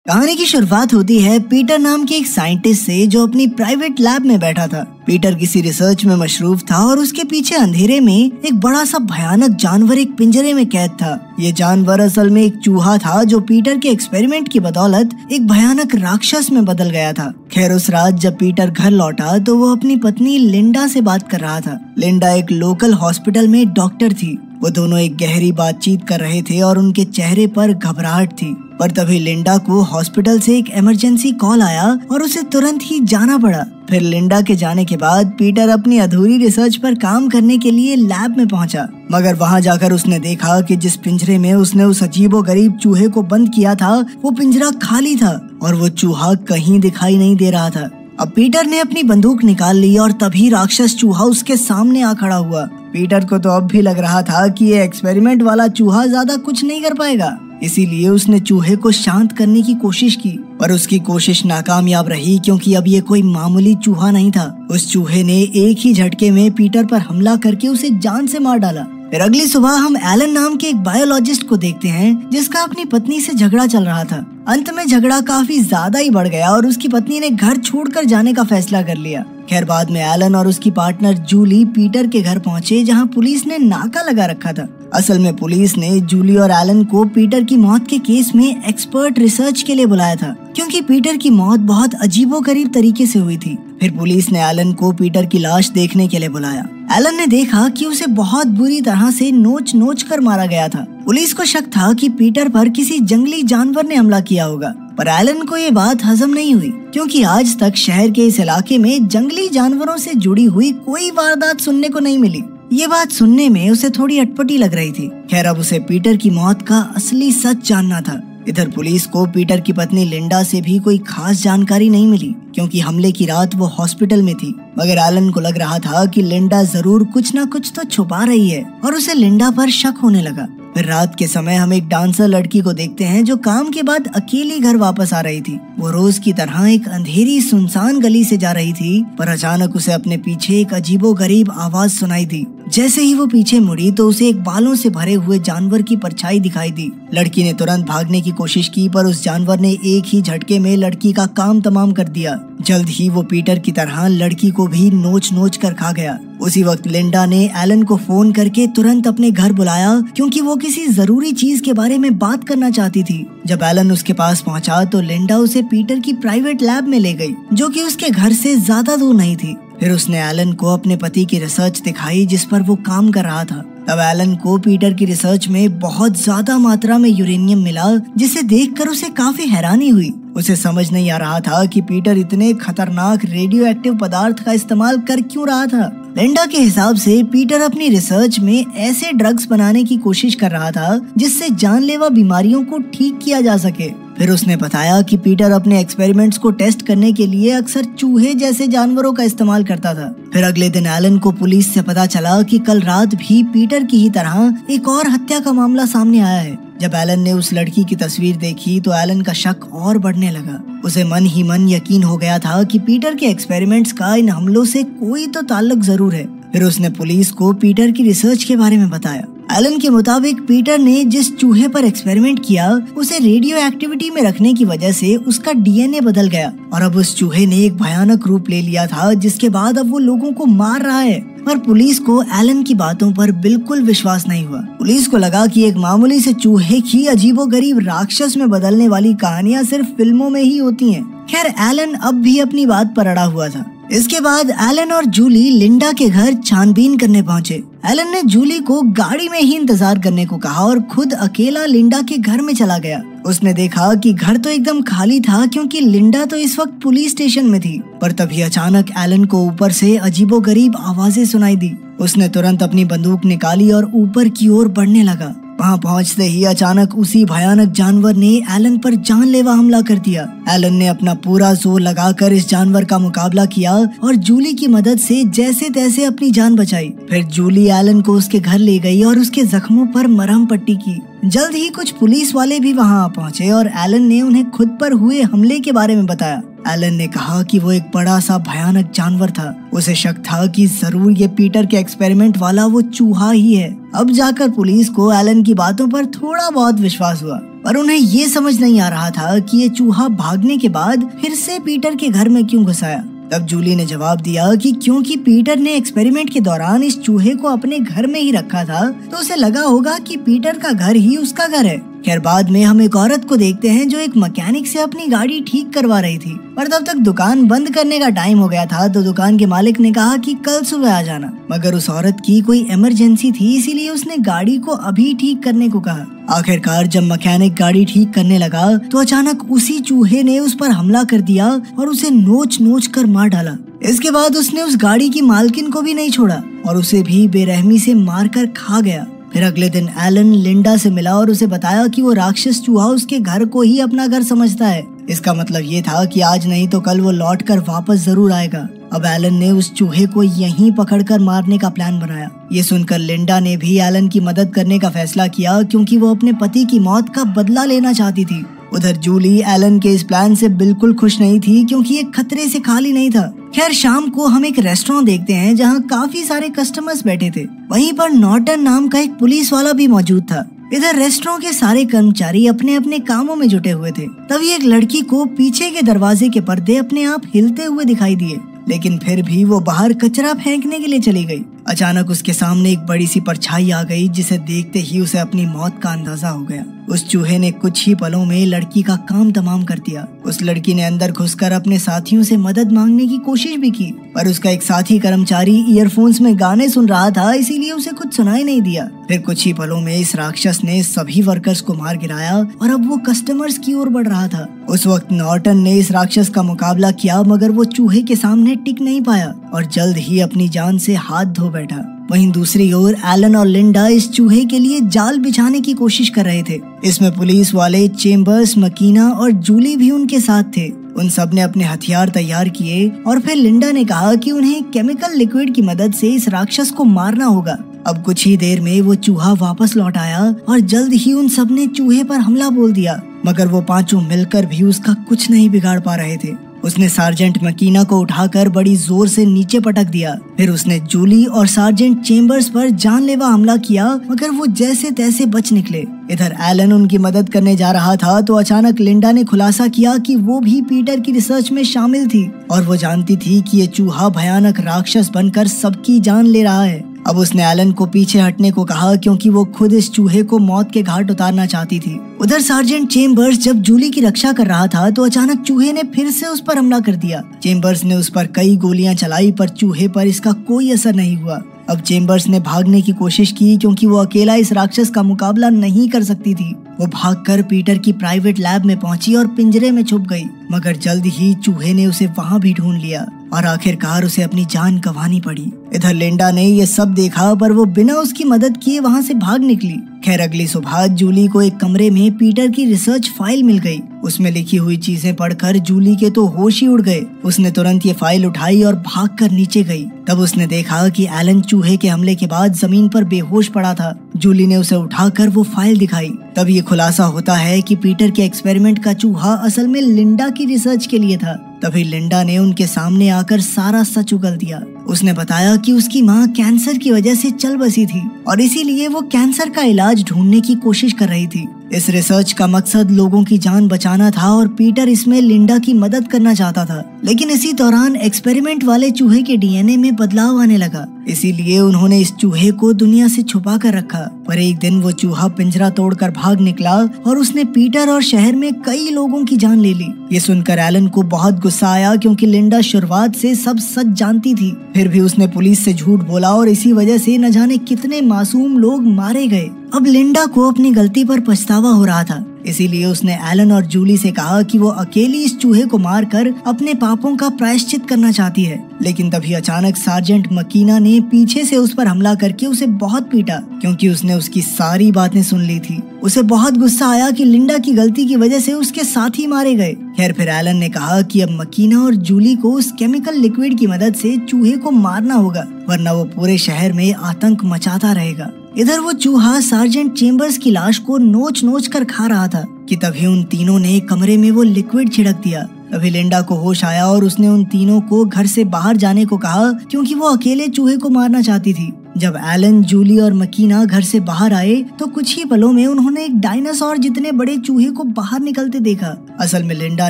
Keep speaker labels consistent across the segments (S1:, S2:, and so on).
S1: कहानी की शुरुआत होती है पीटर नाम के एक साइंटिस्ट से जो अपनी प्राइवेट लैब में बैठा था। पीटर किसी रिसर्च में मशरूफ था और उसके पीछे अंधेरे में एक बड़ा सा भयानक जानवर एक पिंजरे में कैद था। ये जानवर असल में एक चूहा था जो पीटर के एक्सपेरिमेंट की बदौलत एक भयानक राक्षस में बदल गया था। खैर उस रात जब पीटर घर लौटा तो वो अपनी पत्नी लिंडा से बात कर रहा था। लिंडा एक लोकल हॉस्पिटल में डॉक्टर थी। वो दोनों एक गहरी बातचीत कर रहे थे और उनके चेहरे पर घबराहट थी। पर तभी लिंडा को हॉस्पिटल से एक इमरजेंसी कॉल आया और उसे तुरंत ही जाना पड़ा। फिर लिंडा के जाने के बाद पीटर अपनी अधूरी रिसर्च पर काम करने के लिए लैब में पहुंचा। मगर वहां जाकर उसने देखा कि जिस पिंजरे में उसने उस अजीबोगरीब चूहे को बंद किया था वो पिंजरा खाली था और वो चूहा कहीं दिखाई नहीं दे रहा था। अब पीटर ने अपनी बंदूक निकाल ली और तभी राक्षस चूहा उसके सामने आ खड़ा हुआ। पीटर को तो अब भी लग रहा था कि ये एक्सपेरिमेंट वाला चूहा ज्यादा कुछ नहीं कर पाएगा, इसीलिए उसने चूहे को शांत करने की कोशिश की। पर उसकी कोशिश नाकामयाब रही क्योंकि अब ये कोई मामूली चूहा नहीं था। उस चूहे ने एक ही झटके में पीटर पर हमला करके उसे जान से मार डाला। फिर अगली सुबह हम एलन नाम के एक बायोलॉजिस्ट को देखते हैं जिसका अपनी पत्नी से झगड़ा चल रहा था। अंत में झगड़ा काफी ज्यादा ही बढ़ गया और उसकी पत्नी ने घर छोड़कर जाने का फैसला कर लिया। खैर बाद में एलन और उसकी पार्टनर जूली पीटर के घर पहुंचे जहां पुलिस ने नाका लगा रखा था। असल में पुलिस ने जूली और एलन को पीटर की मौत के केस में एक्सपर्ट रिसर्च के लिए बुलाया था क्योंकि पीटर की मौत बहुत अजीबोगरीब तरीके से हुई थी। फिर पुलिस ने एलन को पीटर की लाश देखने के लिए बुलाया। एलन ने देखा कि उसे बहुत बुरी तरह से नोच नोच कर मारा गया था। पुलिस को शक था कि पीटर पर किसी जंगली जानवर ने हमला किया होगा, पर एलन को ये बात हजम नहीं हुई क्योंकि आज तक शहर के इस इलाके में जंगली जानवरों से जुड़ी हुई कोई वारदात सुनने को नहीं मिली। ये बात सुनने में उसे थोड़ी अटपटी लग रही थी। खैर अब उसे पीटर की मौत का असली सच जानना था। इधर पुलिस को पीटर की पत्नी लिंडा से भी कोई खास जानकारी नहीं मिली क्योंकि हमले की रात वो हॉस्पिटल में थी। मगर एलन को लग रहा था कि लिंडा जरूर कुछ न कुछ तो छुपा रही है और उसे लिंडा पर शक होने लगा। फिर रात के समय हम एक डांसर लड़की को देखते हैं जो काम के बाद अकेली घर वापस आ रही थी। वो रोज की तरह एक अंधेरी सुनसान गली से जा रही थी पर अचानक उसे अपने पीछे एक अजीबोगरीब आवाज सुनाई दी। जैसे ही वो पीछे मुड़ी तो उसे एक बालों से भरे हुए जानवर की परछाई दिखाई दी। लड़की ने तुरंत भागने की कोशिश की पर उस जानवर ने एक ही झटके में लड़की का काम तमाम कर दिया। जल्द ही वो पीटर की तरह लड़की को भी नोच नोच कर खा गया। उसी वक्त लिंडा ने एलन को फोन करके तुरंत अपने घर बुलाया क्योंकि वो किसी जरूरी चीज के बारे में बात करना चाहती थी। जब एलन उसके पास पहुंचा तो लिंडा उसे पीटर की प्राइवेट लैब में ले गई जो कि उसके घर से ज्यादा दूर नहीं थी। फिर उसने एलन को अपने पति की रिसर्च दिखाई जिस पर वो काम कर रहा था। तब एलन को पीटर की रिसर्च में बहुत ज्यादा मात्रा में यूरेनियम मिला जिसे देखकर उसे काफी हैरानी हुई। उसे समझ नहीं आ रहा था कि पीटर इतने खतरनाक रेडियो एक्टिव पदार्थ का इस्तेमाल कर क्यों रहा था। लिंडा के हिसाब से पीटर अपनी रिसर्च में ऐसे ड्रग्स बनाने की कोशिश कर रहा था जिससे जानलेवा बीमारियों को ठीक किया जा सके। फिर उसने बताया कि पीटर अपने एक्सपेरिमेंट्स को टेस्ट करने के लिए अक्सर चूहे जैसे जानवरों का इस्तेमाल करता था। फिर अगले दिन एलन को पुलिस से पता चला कि कल रात भी पीटर की ही तरह एक और हत्या का मामला सामने आया है। जब एलन ने उस लड़की की तस्वीर देखी तो एलन का शक और बढ़ने लगा। उसे मन ही मन यकीन हो गया था कि पीटर के एक्सपेरिमेंट्स का इन हमलों से कोई तो ताल्लुक जरूर है। फिर उसने पुलिस को पीटर की रिसर्च के बारे में बताया। एलन के मुताबिक पीटर ने जिस चूहे पर एक्सपेरिमेंट किया उसे रेडियो एक्टिविटी में रखने की वजह से उसका डीएनए बदल गया और अब उस चूहे ने एक भयानक रूप ले लिया था जिसके बाद अब वो लोगों को मार रहा है। पर पुलिस को एलन की बातों पर बिल्कुल विश्वास नहीं हुआ। पुलिस को लगा कि एक मामूली से चूहे की अजीबोगरीब राक्षस में बदलने वाली कहानियां सिर्फ फिल्मों में ही होती हैं। खैर एलन अब भी अपनी बात पर अड़ा हुआ था। इसके बाद एलन और जूली लिंडा के घर छानबीन करने पहुंचे। एलन ने जूली को गाड़ी में ही इंतजार करने को कहा और खुद अकेला लिंडा के घर में चला गया। उसने देखा कि घर तो एकदम खाली था क्योंकि लिंडा तो इस वक्त पुलिस स्टेशन में थी। पर तभी अचानक एलन को ऊपर से अजीबोगरीब आवाजें सुनाई दी। उसने तुरंत अपनी बंदूक निकाली और ऊपर की ओर बढ़ने लगा। वहां पहुंचते ही अचानक उसी भयानक जानवर ने एलन पर जानलेवा हमला कर दिया। एलन ने अपना पूरा जोर लगाकर इस जानवर का मुकाबला किया और जूली की मदद से जैसे तैसे अपनी जान बचाई। फिर जूली एलन को उसके घर ले गई और उसके जख्मों पर मरहम पट्टी की। जल्द ही कुछ पुलिस वाले भी वहां आ पहुंचे और एलन ने उन्हें खुद पर हुए हमले के बारे में बताया। एलन ने कहा कि वो एक बड़ा सा भयानक जानवर था। उसे शक था कि जरूर ये पीटर के एक्सपेरिमेंट वाला वो चूहा ही है। अब जाकर पुलिस को एलन की बातों पर थोड़ा बहुत विश्वास हुआ, पर उन्हें ये समझ नहीं आ रहा था कि ये चूहा भागने के बाद फिर से पीटर के घर में क्यों घुस आया। तब जूली ने जवाब दिया कि क्योंकि पीटर ने एक्सपेरिमेंट के दौरान इस चूहे को अपने घर में ही रखा था, तो उसे लगा होगा कि पीटर का घर ही उसका घर है। खैर, बाद में हम एक औरत को देखते हैं जो एक मैकेनिक से अपनी गाड़ी ठीक करवा रही थी, पर तब तक दुकान बंद करने का टाइम हो गया था, तो दुकान के मालिक ने कहा कि कल सुबह आ जाना। मगर उस औरत की कोई इमरजेंसी थी, इसीलिए उसने गाड़ी को अभी ठीक करने को कहा। आखिरकार जब मैकेनिक गाड़ी ठीक करने लगा तो अचानक उसी चूहे ने उस पर हमला कर दिया और उसे नोच नोच कर मार डाला। इसके बाद उसने उस गाड़ी की मालकिन को भी नहीं छोड़ा और उसे भी बेरहमी से मारकर खा गया। फिर अगले दिन एलन लिंडा से मिला और उसे बताया कि वो राक्षस चूहा उसके घर को ही अपना घर समझता है। इसका मतलब ये था कि आज नहीं तो कल वो लौटकर वापस जरूर आएगा। अब एलन ने उस चूहे को यहीं पकड़कर मारने का प्लान बनाया। ये सुनकर लिंडा ने भी एलन की मदद करने का फैसला किया, क्योंकि वो अपने पति की मौत का बदला लेना चाहती थी। उधर जूली एलन के इस प्लान से बिल्कुल खुश नहीं थी, क्योंकि ये खतरे से खाली नहीं था। खैर, शाम को हम एक रेस्टोरेंट देखते हैं जहाँ काफी सारे कस्टमर्स बैठे थे। वहीं पर नॉर्टन नाम का एक पुलिस वाला भी मौजूद था। इधर रेस्टोरेंट के सारे कर्मचारी अपने अपने कामों में जुटे हुए थे। तभी एक लड़की को पीछे के दरवाजे के पर्दे अपने आप हिलते हुए दिखाई दिए, लेकिन फिर भी वो बाहर कचरा फेंकने के लिए चली गई। अचानक उसके सामने एक बड़ी सी परछाई आ गई, जिसे देखते ही उसे अपनी मौत का अंदाजा हो गया। उस चूहे ने कुछ ही पलों में लड़की का काम तमाम कर दिया। उस लड़की ने अंदर घुसकर अपने साथियों से मदद मांगने की कोशिश भी की, पर उसका एक साथी कर्मचारी ईयरफोन्स में गाने सुन रहा था, इसीलिए उसे कुछ सुनाई नहीं दिया। फिर कुछ ही पलों में इस राक्षस ने सभी वर्कर्स को मार गिराया और अब वो कस्टमर्स की ओर बढ़ रहा था। उस वक्त नॉर्टन ने इस राक्षस का मुकाबला किया, मगर वो चूहे के सामने टिक नहीं पाया और जल्द ही अपनी जान से हाथ धो बैठा। वहीं दूसरी ओर एलन और लिंडा इस चूहे के लिए जाल बिछाने की कोशिश कर रहे थे। इसमें पुलिस वाले चेम्बर्स, मकीना और जूली भी उनके साथ थे। उन सब ने अपने हथियार तैयार किए और फिर लिंडा ने कहा कि उन्हें केमिकल लिक्विड की मदद से इस राक्षस को मारना होगा। अब कुछ ही देर में वो चूहा वापस लौट आया और जल्द ही उन सब ने चूहे पर हमला बोल दिया, मगर वो पांचों मिलकर भी उसका कुछ नहीं बिगाड़ पा रहे थे। उसने सार्जेंट मकीना को उठाकर बड़ी जोर से नीचे पटक दिया। फिर उसने जूली और सार्जेंट चेम्बर्स पर जानलेवा हमला किया, मगर वो जैसे तैसे बच निकले। इधर एलन उनकी मदद करने जा रहा था तो अचानक लिंडा ने खुलासा किया कि वो भी पीटर की रिसर्च में शामिल थी और वो जानती थी कि ये चूहा भयानक राक्षस बनकर सबकी जान ले रहा है। अब उसने एलन को पीछे हटने को कहा, क्योंकि वो खुद इस चूहे को मौत के घाट उतारना चाहती थी। उधर सार्जेंट चेम्बर्स जब जूली की रक्षा कर रहा था तो अचानक चूहे ने फिर से उस पर हमला कर दिया। चेम्बर्स ने उस पर कई गोलियां चलाई, पर चूहे पर इसका कोई असर नहीं हुआ। अब चेम्बर्स ने भागने की कोशिश की, क्योंकि वो अकेला इस राक्षस का मुकाबला नहीं कर सकती थी। वो भागकर पीटर की प्राइवेट लैब में पहुंची और पिंजरे में छुप गई, मगर जल्द ही चूहे ने उसे वहां भी ढूंढ लिया और आखिरकार उसे अपनी जान गंवानी पड़ी। इधर लिंडा ने ये सब देखा, पर वो बिना उसकी मदद किए वहां से भाग निकली। खैर, अगली सुबह जूली को एक कमरे में पीटर की रिसर्च फाइल मिल गई। उसमें लिखी हुई चीजें पढ़कर जूली के तो होश ही उड़ गए। उसने तुरंत ये फाइल उठाई और भागकर नीचे गई। तब उसने देखा कि एलन चूहे के हमले के बाद जमीन पर बेहोश पड़ा था। जूली ने उसे उठाकर वो फाइल दिखाई। तब ये खुलासा होता है कि पीटर के एक्सपेरिमेंट का चूहा असल में लिंडा की रिसर्च के लिए था। तभी लिंडा ने उनके सामने आकर सारा सच उगल दिया। उसने बताया कि उसकी माँ कैंसर की वजह से चल बसी थी और इसीलिए वो कैंसर का इलाज ढूंढने की कोशिश कर रही थी। इस रिसर्च का मकसद लोगों की जान बचाना था और पीटर इसमें लिंडा की मदद करना चाहता था। लेकिन इसी दौरान एक्सपेरिमेंट वाले चूहे के डीएनए में बदलाव आने लगा, इसीलिए उन्होंने इस चूहे को दुनिया से छुपा कर रखा। पर एक दिन वो चूहा पिंजरा तोड़कर भाग निकला और उसने पीटर और शहर में कई लोगों की जान ले ली। ये सुनकर एलन को बहुत गुस्सा आया, क्योंकि लिंडा शुरुआत से सब सच जानती थी। फिर भी उसने पुलिस से झूठ बोला और इसी वजह से न जाने कितने मासूम लोग मारे गए। अब लिंडा को अपनी गलती पर पछतावा हो रहा था, इसीलिए उसने एलन और जूली से कहा कि वो अकेली इस चूहे को मारकर अपने पापों का प्रायश्चित करना चाहती है। लेकिन तभी अचानक सार्जेंट मकीना ने पीछे से उस पर हमला करके उसे बहुत पीटा, क्योंकि उसने उसकी सारी बातें सुन ली थी। उसे बहुत गुस्सा आया कि लिंडा की गलती की वजह से उसके साथी मारे गए। खैर, फिर एलन ने कहा कि अब मकीना और जूली को उस केमिकल लिक्विड की मदद से चूहे को मारना होगा, वरना वो पूरे शहर में आतंक मचाता रहेगा। इधर वो चूहा सार्जेंट चेम्बर्स की लाश को नोच नोच कर खा रहा था कि तभी उन तीनों ने कमरे में वो लिक्विड छिड़क दिया। तभी लिंडा को होश आया और उसने उन तीनों को घर से बाहर जाने को कहा क्योंकि वो अकेले चूहे को मारना चाहती थी। जब एलन, जूली और मकीना घर से बाहर आए तो कुछ ही पलों में उन्होंने एक डायनासोर जितने बड़े चूहे को बाहर निकलते देखा। असल में लिंडा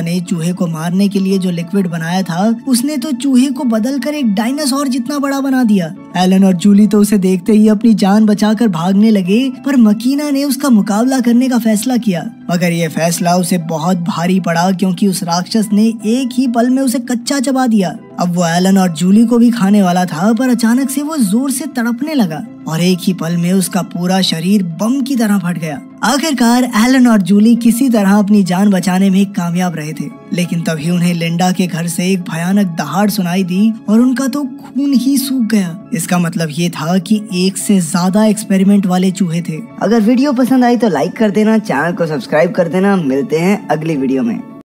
S1: ने चूहे को मारने के लिए जो लिक्विड बनाया था उसने तो चूहे को बदलकर एक डायनासोर जितना बड़ा बना दिया। एलन और जूली तो उसे देखते ही अपनी जान बचाकर भागने लगे, पर मकीना ने उसका मुकाबला करने का फैसला किया, मगर ये फैसला उसे बहुत भारी पड़ा क्योंकि उस राक्षस ने एक ही पल में उसे कच्चा चबा दिया। अब वो एलन और जूली को भी खाने वाला था, पर अचानक से वो जोर से तड़पने लगा और एक ही पल में उसका पूरा शरीर बम की तरह फट गया। आखिरकार एलन और जूली किसी तरह अपनी जान बचाने में कामयाब रहे थे, लेकिन तभी उन्हें लिंडा के घर से एक भयानक दहाड़ सुनाई दी और उनका तो खून ही सूख गया। इसका मतलब ये था कि एक से ज्यादा एक्सपेरिमेंट वाले चूहे थे।
S2: अगर वीडियो पसंद आई तो लाइक कर देना, चैनल को सब्सक्राइब कर देना। मिलते हैं अगली वीडियो में।